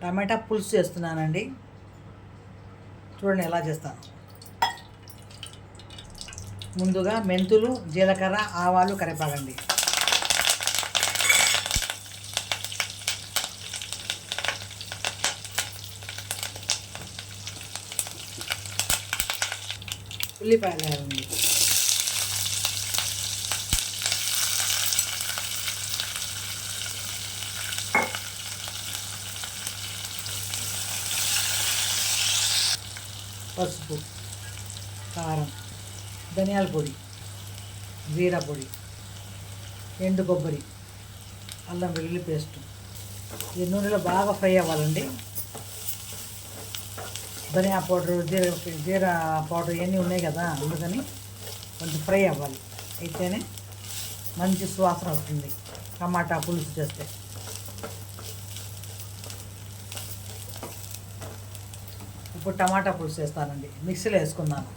టమాటా పులుసు చేస్తున్నానండి. చూడండి ఎలా చేస్తాను. ముందుగా మెంతులు, జీలకర్ర, ఆవాలు, కరివేపాకండి. ఉల్లిపాయలు వేయాలండి. పసుపు, కారం, ధనియాల పొడి, జీరా పొడి, ఎండు కొబ్బరి, అల్లం వెల్లుల్లి పేస్ట్. ఈ నూనెలో బాగా ఫ్రై అవ్వాలండి. ధనియా పౌడర్, జీరా పౌడర్ ఇవన్నీ ఉన్నాయి కదా, అందుకని కొంచెం ఫ్రై అవ్వాలి. అయితేనే మంచి సువాసన వస్తుంది టమాటా పులుసు చేస్తే. ఇప్పుడు టమాటా పులుసు వేస్తానండి. మిక్సీలో వేసుకున్నాను.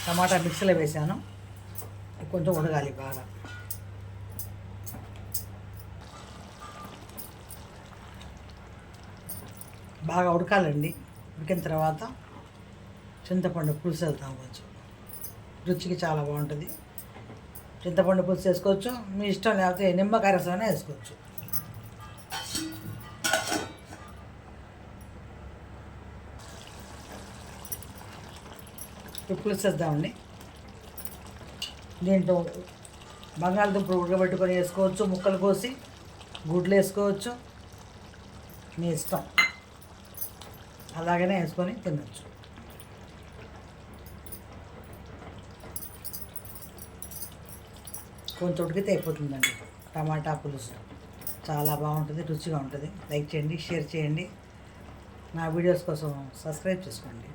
టమాటా మిక్సీలో వేసాను. కొంచెం ఉడగాలి బాగా. బాగా ఉడకాలండి. ఉడికిన తర్వాత చింతపండు పులుసు వెళ్తాం. కొంచెం రుచికి చాలా బాగుంటుంది. చింతపండు పులుసు వేసుకోవచ్చు, మీ ఇష్టం. లేకపోతే నిమ్మకాయ రసమైనా వేసుకోవచ్చు. ఇప్పుడు పులుసు వేద్దామండి. దీంట్లో బంగాళదుంపలు ఉడకబెట్టుకొని వేసుకోవచ్చు, ముక్కలు కోసి గుడ్లు వేసుకోవచ్చు, మీ ఇష్టం. అలాగనే వేసుకొని తినచ్చు. కొంచెం ఉడికితే అయిపోతుందండి టమాటా పులుసు. చాలా బాగుంటుంది, రుచిగా ఉంటుంది. లైక్ చేయండి, షేర్ చేయండి. నా వీడియోస్ కోసం సబ్స్క్రైబ్ చేసుకోండి.